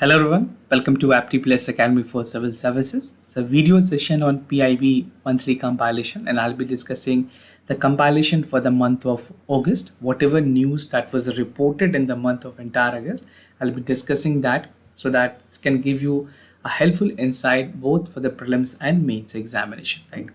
Hello everyone, welcome to Apti Plus Academy for Civil Services. It's a video session on PIB monthly compilation, and I'll be discussing the compilation for the month of August. Whatever news that was reported in the month of entire August, I'll be discussing that so that it can give you a helpful insight both for the prelims and mains examination, right?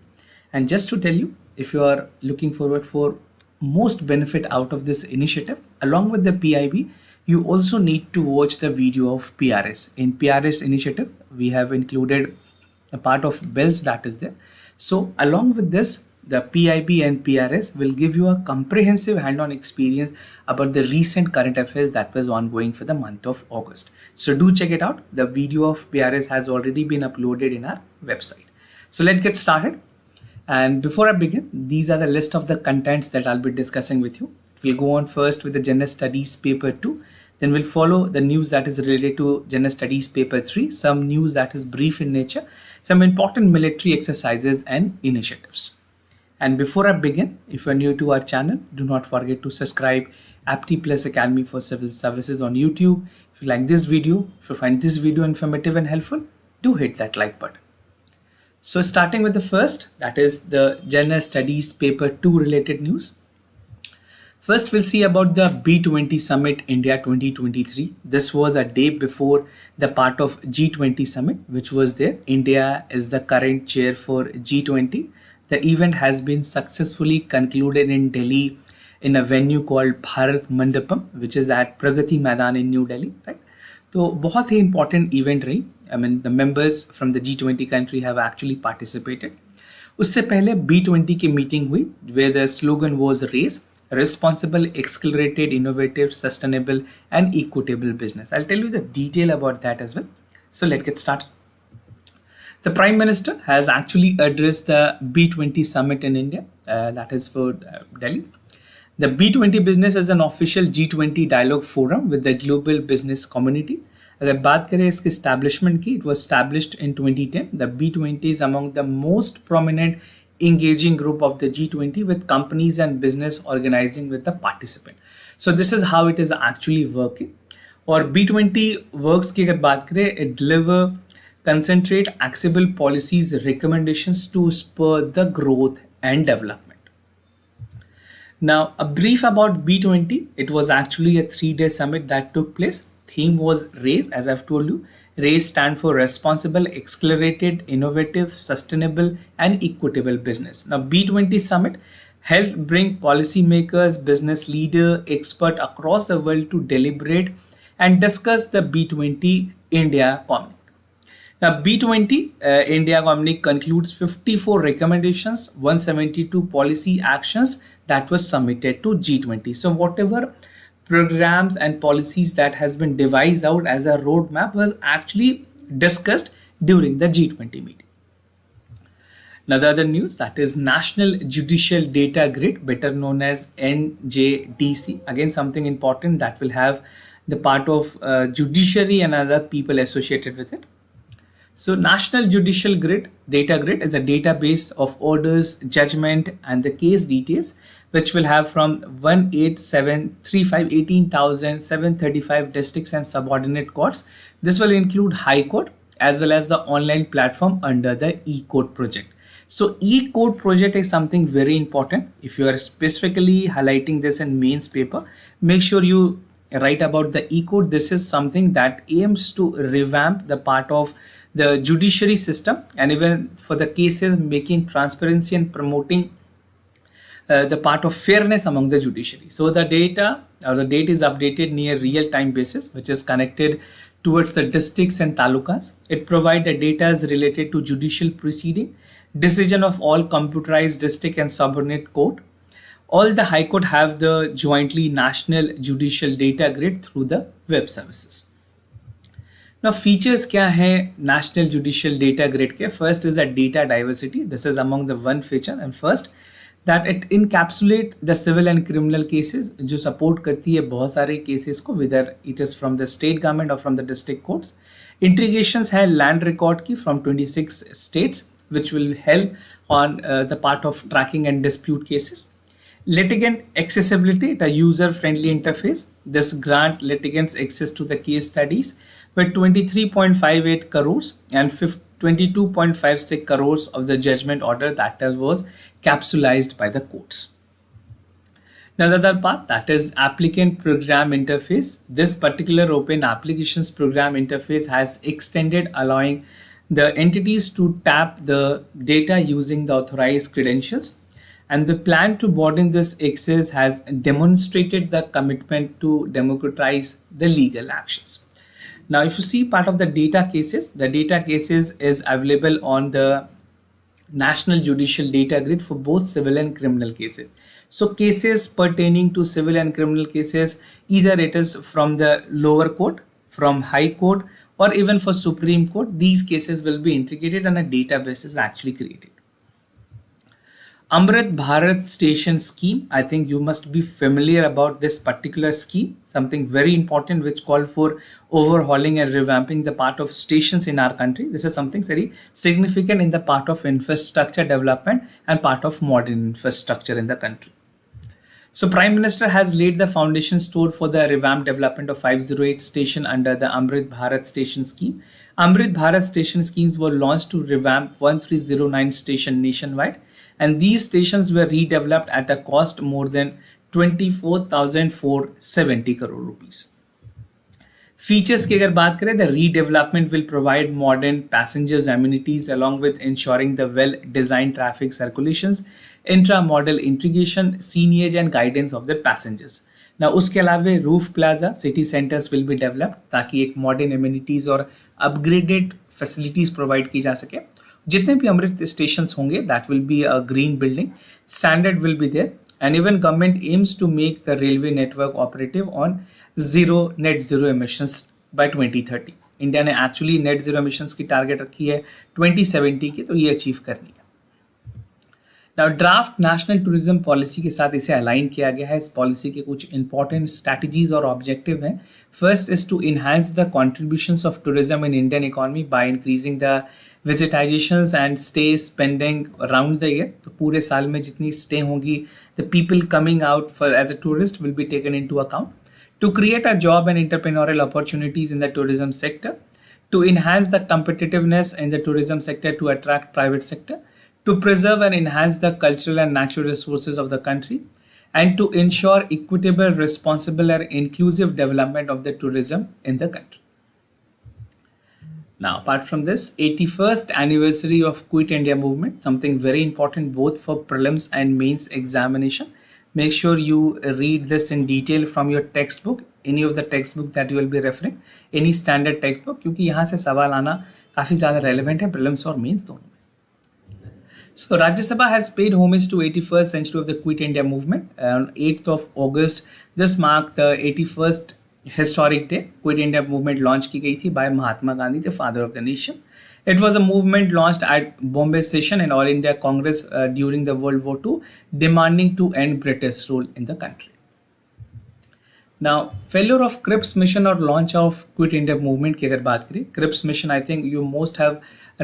And just to tell you, if you are looking forward for most benefit out of this initiative, along with the PIB, you also need to watch the video of PRS. In PRS initiative, we have included a part of bills that is there. So along with this, the PIB and PRS will give you a comprehensive hand-on experience about the recent current affairs that was ongoing for the month of August. So do check it out. The video of PRS has already been uploaded in our website. So let's get started. And before I begin, these are the list of the contents that I'll be discussing with you. We'll go on first with the General Studies Paper 2. Then we'll follow the news that is related to General Studies Paper 3, some news that is brief in nature, some important military exercises and initiatives. And before I begin, if you're new to our channel, do not forget to subscribe Apti Plus Academy for Civil Services on YouTube. If you like this video, if you find this video informative and helpful, do hit that like button. So starting with the first, that is the General Studies Paper 2 related news. First, we'll see about the B20 Summit India 2023. This was a day before the part of G20 Summit, which was there. India is the current chair for G20. The event has been successfully concluded in Delhi in a venue called Bharat Mandapam, which is at Pragati Maidan in New Delhi, right? तो बहुत ही important event रही. I mean, the members from the G20 country have actually participated. उससे पहले B20 की meeting हुई, where the slogan was raised, responsible, accelerated, innovative, sustainable, and equitable business. I'll tell you the detail about that as well. So let's get started. The Prime Minister has actually addressed the B20 summit in India, that is for Delhi. The B20 business is an official G20 dialogue forum with the global business community. अगर बात करें इसके establishment की, it was established in 2010. The B20 is among the most prominent engaging group of the G20 with companies and business organizing with the participant. So this is how it is actually working. और B20 works की अगर बात करें, it deliver concentrate actionable policies recommendations to spur the growth and development. Now a brief about B20. It was actually a 3-day summit that took place. Theme was RAISE, as I've told you. RAISE stand for responsible, accelerated, innovative, sustainable, and equitable business. Now, B20 summit helped bring policymakers, business leaders, experts across the world to deliberate and discuss the B20 India Communique. Now, B20 India Communique concludes 54 recommendations, 172 policy actions that was submitted to G20. So, whatever programs and policies that has been devised out as a roadmap was actually discussed during the G20 meeting. Now the other news, that is National Judicial Data Grid, better known as NJDC. Again, something important that will have the part of judiciary and other people associated with it. So National Judicial Data Grid is a database of orders, judgment, and the case details, which will have from 18,735 districts and subordinate courts. This will include High Court as well as the online platform under the E-Court project. So E-Court project is something very important. If you are specifically highlighting this in mains paper, make sure you write about the E-Court. This is something that aims to revamp the part of the judiciary system, and even for the cases, making transparency and promoting the part of fairness among the judiciary. So the data or the date is updated near real-time basis, which is connected towards the districts and talukas. It provides the data related to judicial proceeding, decision of all computerized district and subordinate court. All the High Court have the jointly National Judicial Data Grid through the web services. Now features क्या है National Judicial Data Grid के? First is a data diversity. This is among the one feature, and first that it encapsulate the civil and criminal cases जो support करती है बहुत सारे cases को, whether it is from the state government or from the district courts. Integrations है land record की from 26 states, which will help on the part of tracking and dispute cases. Litigant accessibility, the user-friendly interface. This grant litigants access to the case studies with 23.58 crores and 22.56 crores of the judgment order that was capsulized by the courts. Now the other part, that is applicant program interface. This particular open applications program interface has extended, allowing the entities to tap the data using the authorized credentials. And the plan to broaden this access has demonstrated the commitment to democratize the legal actions. Now, if you see part of the data cases is available on the National Judicial Data Grid for both civil and criminal cases. So cases pertaining to civil and criminal cases, either it is from the lower court, from high court, or even for Supreme Court, these cases will be integrated and a database is actually created. Amrit Bharat station scheme, I think you must be familiar about this particular scheme, something very important which called for overhauling and revamping the part of stations in our country. This is something very significant in the part of infrastructure development and part of modern infrastructure in the country. So Prime Minister has laid the foundation stone for the revamped development of 508 station under the Amrit Bharat station scheme. Amrit Bharat station schemes were launched to revamp 1309 station nationwide, and these stations were redeveloped at a cost more than 24,470 crore rupees. Features की अगर बात करें, the redevelopment will provide modern passengers amenities along with ensuring the well-designed traffic circulations, intra-modal integration, signage and guidance of the passengers. Now उसके अलावा roof plaza, city centers will be developed ताकि एक modern amenities और upgraded facilities provide की जा सके. जितने भी अमृत stations होंगे, that will be a green building, standard will be there, and even government aims to make the railway network operative on net zero emissions by 2030. India ने actually net zero emissions की target रखी है 2070 की, तो ये achieve करनी है. Now draft national tourism policy के साथ इसे अलाइन किया गया है. इस पॉलिसी के कुछ इंपॉर्टेंट स्ट्रैटेजीज और ऑब्जेक्टिव हैं. First is to enhance the contributions of tourism in Indian economy by increasing the visitations and stay spending around the year. तो पूरे साल में जितनी स्टे होंगी, the people coming out for as a tourist will be taken into account. To create a job and entrepreneurial opportunities in the tourism sector, to enhance the competitiveness in the tourism sector to attract private sector, to preserve and enhance the cultural and natural resources of the country, and to ensure equitable, responsible and inclusive development of the tourism in the country. Now, apart from this, 81st anniversary of Quit India movement, something very important both for prelims and mains examination. Make sure you read this in detail from your textbook, any of the textbook that you will be referring, any standard textbook, क्योंकि यहाँ से सवाल आना काफ़ी ज़्यादा relevant है prelims और mains दोनों में. So Rajya Sabha has paid homage to 81st century of the Quit India movement. On 8th of August, this marked the 81st historic day. Quit India movement launch की गई थी by Mahatma Gandhi, the father of the nation. It was a movement launched at Bombay session and All India Congress during the World War II, demanding to end British rule in the country. Now, failure of Cripps mission or launch of Quit India movement की अगर बात करें, Cripps mission, I think you most have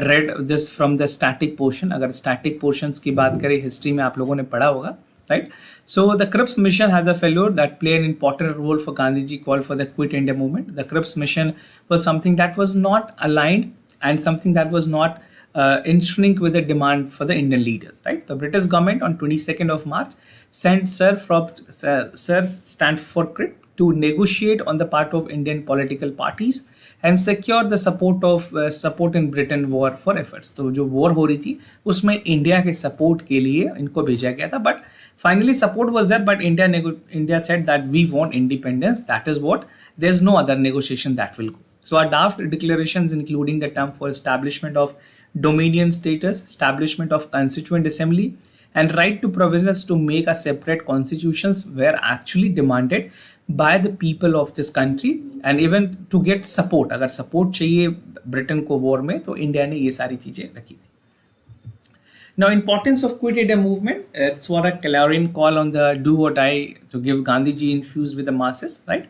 read this from the static portion. अगर static portions की बात करें, history में आप लोगों ने पढ़ा होगा, right? So the Cripps mission has a failure that played an important role for Gandhiji call for the Quit India movement. The Cripps mission was something that was not aligned and something that was not in sync with the demand for the Indian leaders, right? The British government on 22nd of March sent Sir Stanford Crick to negotiate on the part of Indian political parties and secure the support in Britain war for efforts. तो जो war हो रही थी उसमें India के support के लिए इनको भेजा गया था, but finally support was there, but India said that we want independence. That is what, there's no other negotiation that will go. So our draft declarations, including the term for establishment of dominion status, establishment of constituent assembly, and right to provisions to make a separate constitutions were actually demanded by the people of this country, and even to get support. अगर support चाहिए Britain को war में, तो India ने ये सारी चीजें रखी थी. Now, importance of Quit India movement, it's what a clarion call on the do or die to give Gandhiji infused with the masses, right?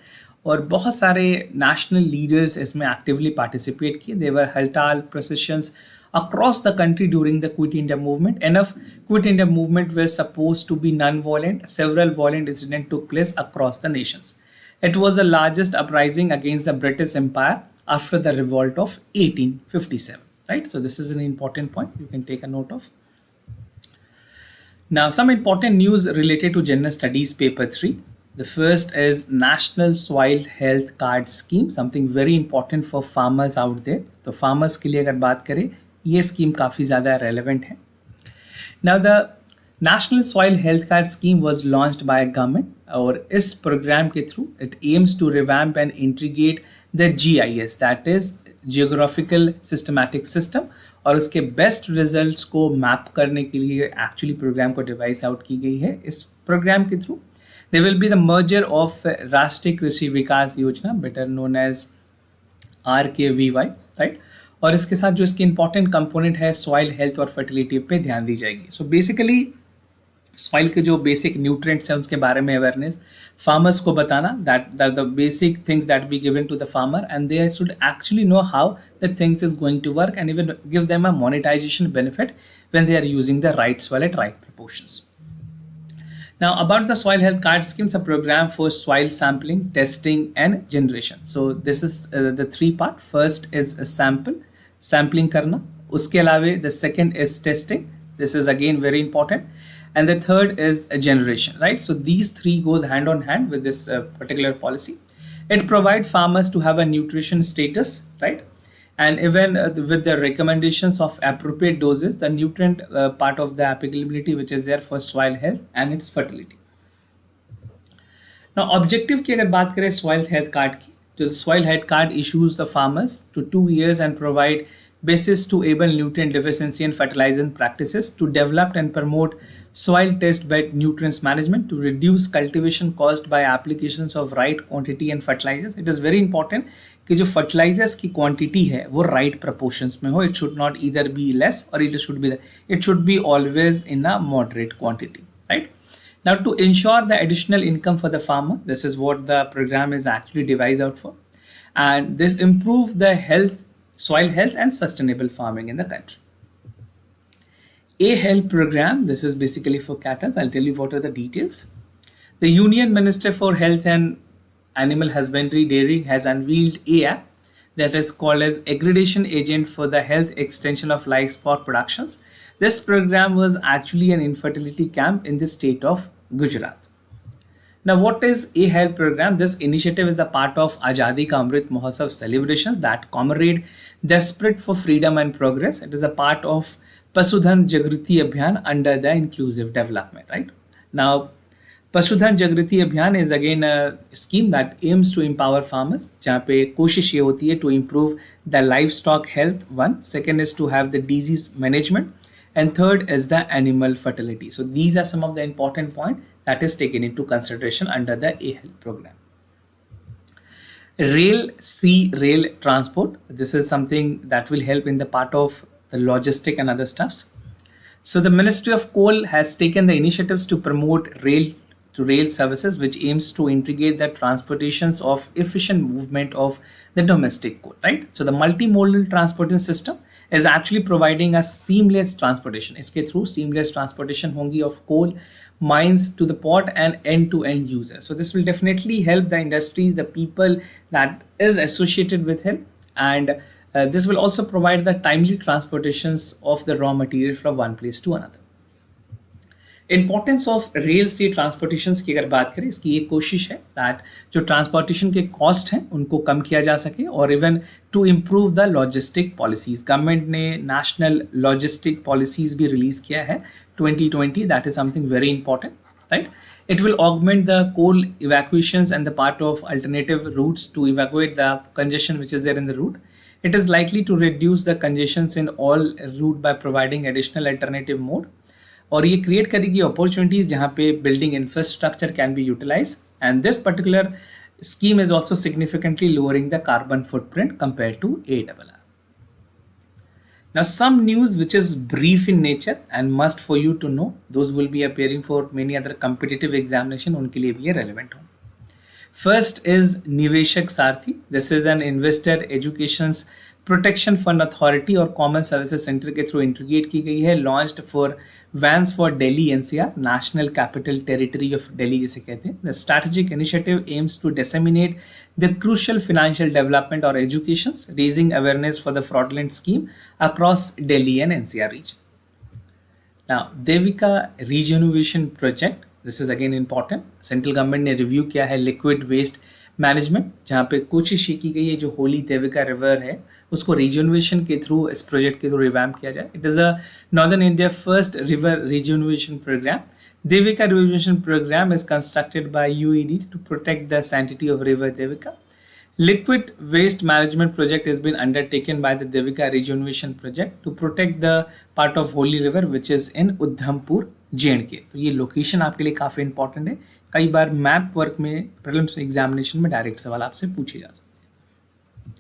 और बहुत सारे national leaders इसमें actively participate किए. There were haltal processions across the country during the Quit India movement. Enough Quit India movement were supposed to be non-violent. Several violent incidents took place across the nations. It was the largest uprising against the British Empire after the revolt of 1857. Right? So this is an important point you can take a note of. Now, some important news related to General Studies Paper 3. The first is National Soil Health Card Scheme, something very important for farmers out there. तो farmers के लिए अगर बात करें, ये scheme काफ़ी ज़्यादा relevant है. Now, the National Soil Health Card Scheme was launched by a government, और इस program के through it aims to revamp and integrate the GIS, that is Geographical Systematic System, और उसके बेस्ट रिजल्ट्स को map करने के लिए एक्चुअली प्रोग्राम को डिवाइस आउट की गई है. इस प्रोग्राम के through there will be the merger of Rashtriya Krishi Vikas Yojana, better known as RKVY, right. और इसके साथ जो इसकी इंपॉर्टेंट कंपोनेंट है सॉइल हेल्थ और फर्टिलिटी पे ध्यान दी जाएगी. सो बेसिकली सॉइल के जो बेसिक न्यूट्रिएंट्स हैं उसके बारे में अवेयरनेस, फार्मर्स को बताना that the basic things that we given to the farmer and they should actually know how the things is going to work and even give them a monetisation benefit when they are using the right soil at right proportions. Now about the soil health card schemes, a program for soil sampling, testing and generation. So this is the three part. First is a sampling karna. Uske alawe the second is testing. This is again very important. And the third is a generation, right? So these three goes hand on hand with this particular policy. It provides farmers to have a nutrition status, right? And even with the recommendations of appropriate doses, the nutrient part of the applicability which is there for soil health and its fertility. Now objective की अगर बात करें soil health card की, तो soil health card issues the farmers to 2 years and provide basis to able nutrient deficiency and fertilization practices, to develop and promote soil test bed nutrients management, to reduce cultivation cost by applications of right quantity and fertilizers. It is very important कि जो fertilizers की quantity है वो right proportions में हो. It should not either be less or it should be always in a moderate quantity, right? Now to ensure the additional income for the farmer, this is what the program is actually devised out for, and this improve the soil health and sustainable farming in the country. A-Help program, this is basically for cattle. I'll tell you what are the details. The Union Minister for Health and Animal Husbandry Dairy has unveiled a app that is called as Aggregation Agent for the Health Extension of Livestock Productions. This program was actually an infertility camp in the state of Gujarat. Now, what is A-Help program? This initiative is a part of Azadi Ka Amrit Mahotsav celebrations that commemorate the spirit for freedom and progress. It is a part of Pasudhan Jagriti Abhiyan under the inclusive development, right? Now, Pasudhan Jagriti Abhiyan is again a scheme that aims to empower farmers, जहाँ पे कोशिश ये होती है to improve the livestock health, one. Second is to have the disease management. And third is the animal fertility. So these are some of the important points that is taken into consideration under the A-Help program. Sea rail transport. This is something that will help in the part of the logistic and other stuffs. So the Ministry of Coal has taken the initiatives to promote rail to rail services, which aims to integrate the transportations of efficient movement of the domestic coal, right? So the multimodal transportation system is actually providing a seamless transportation. इसके through seamless transportation होंगी of coal mines to the port and end-to-end users. So this will definitely help the industries, the people that is associated with it, and this will also provide the timely transportations of the raw material from one place to another. Importance of rail से transportation की अगर बात करें, इसकी ये कोशिश है that जो ट्रांसपोर्टेशन के कॉस्ट हैं उनको कम किया जा सके और even to improve the logistic policies. Government ने नेशनल लॉजिस्टिक पॉलिसीज भी रिलीज किया है 2020. That is something very important, right. It will augment the coal evacuations and the part of alternative routes to evacuate the congestion which is there in the route. It is likely to reduce the congestions in all route by providing additional alternative mode. और ये create करेगी opportunities जहाँ पे building infrastructure can be utilise and this particular scheme is also significantly lowering the carbon footprint compared to ARR. Now some news which is brief in nature and must for you to know, those will be appearing for many other competitive examination, उनके लिए भी ये relevant हो. First is Niveshak Sarthi. This is an investor education's protection fund authority और common services centre के through integrate की गई है. Launched for vans for Delhi NCR, national capital territory of Delhi जिसे कहते हैं. The strategic initiative aims to disseminate the crucial financial development और education, raising awareness for the fraudulent scheme across Delhi and NCR region. Now, Devika regeneration project, this is again important. Central government ने review किया है liquid waste management, जहाँ पे कोशिश ये की गई है जो होली देविका रिवर है उसको रिजेनरेशन के थ्रू, इस प्रोजेक्ट के थ्रू रिवैम्प किया जाए. It is a northern India first river regeneration programme. Devika rejuvenation program is constructed by UED to protect the sanctity of river Devika. Liquid waste management project has been undertaken by the Devika rejuvenation project to protect the part of Holy River which is in Udhampur, J&K. तो ये location आपके लिए काफ़ी important है. कई बार map work में prelims examination में direct सवाल आपसे पूछे जा सकते हैं.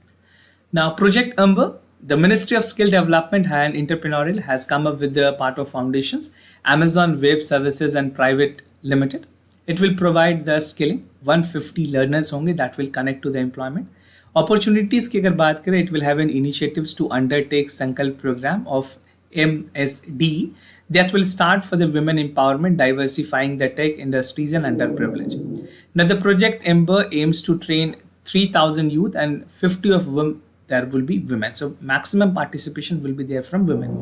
Now project Amber, the Ministry of Skill Development and Entrepreneurial has come up with the part of foundations, Amazon Web Services and Private Limited. It will provide the skilling. 150 learners होंगे that will connect to the employment. Opportunities की अगर बात करें, it will have an initiatives to undertake Sankalp program of MSD that will start for the women empowerment, diversifying the tech industries and underprivileged. Now the project Ember aims to train 3,000 youth and 50 of them there will be women. So maximum participation will be there from women.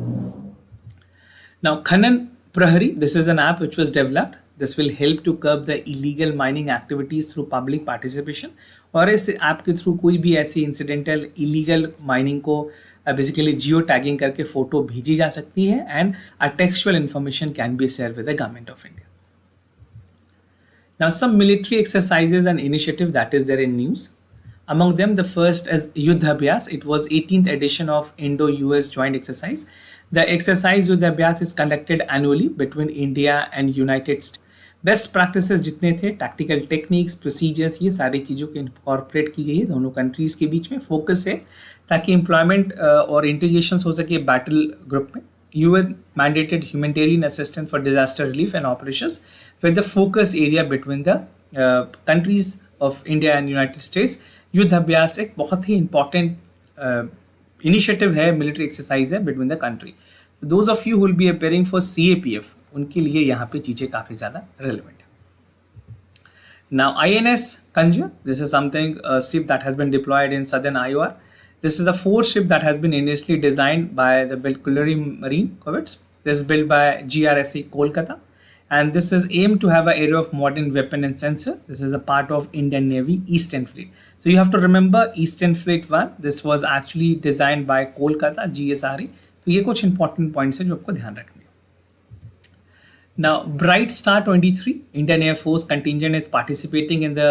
Now Khanan Prahari, this is an app which was developed. This will help to curb the illegal mining activities through public participation. और इस app के through कोई भी ऐसी incidental illegal mining को basically geo tagging करके photo भेजी जा सकती है and a textual information can be share with the government of India. Now some military exercises and initiative that is there in news. Among them, the first is Yuddhabhyas. It was 18th edition of Indo-US joint exercise. The exercise Yuddhabhyas is conducted annually between India and United States. Best practices जितने थे, tactical techniques, procedures, ये सारी चीज़ों को incorporate की गई है दोनों कंट्रीज़ के बीच में. फोकस है ताकि एम्प्लॉयमेंट और इंटीग्रेशन हो सके बैटल ग्रुप में. UN mandated humanitarian assistance for disaster relief and operations with the focus area between the countries of India and United States. युद्ध अभ्यास एक बहुत ही important initiative है, military exercise है between the country. Those of you who will be appearing for CAPF, उनके लिए यहाँ पे चीज़ें काफ़ी ज़्यादा relevant है. Now INS Kanjur, this is something a ship that has been deployed in southern Iowa. This is a 4th ship that has been initially designed by the Culinary Marine Corvettes. This is built by GRSA Kolkata, and this is aimed to have an area of modern weapon and sensor. This is a part of Indian Navy Eastern Fleet. So you have to remember Eastern Fleet 1. This was actually designed by Kolkata GSRE. तो ये कुछ important points हैं जो आपको ध्यान रखने हैं. Now Bright Star 23, Indian Air Force contingent is participating in the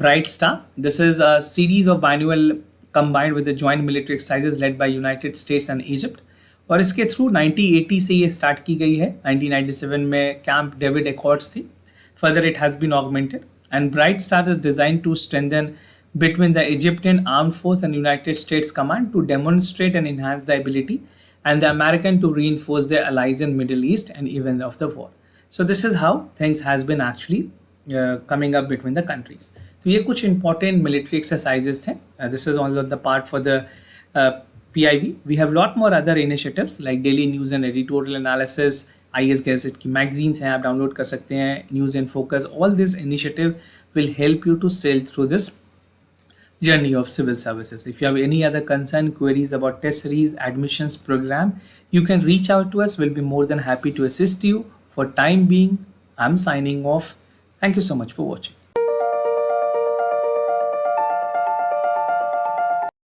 Bright Star. This is a series of annual combined with the joint military exercises led by United States and Egypt. और इसके through 1980 से ये start की गई है. 1997 में Camp David accords थी. Further it has been augmented and Bright Star is designed to strengthen between the Egyptian Armed Force and United States Command to demonstrate and enhance the ability and the American to reinforce their allies in Middle East and even of the war. So this is how things has been actually coming up between the countries. तो ये कुछ important military exercises थे. This is all of the part for the PIB. We have lot more other initiatives like daily news and editorial analysis, IS Gazette की magazines हैं, आप download कर सकते हैं, News in Focus. All this initiative will help you to sail through this journey of civil services. If you have any other concern, queries about test series, admissions program, you can reach out to us. We'll be more than happy to assist you. For time being, I'm signing off. Thank you so much for watching.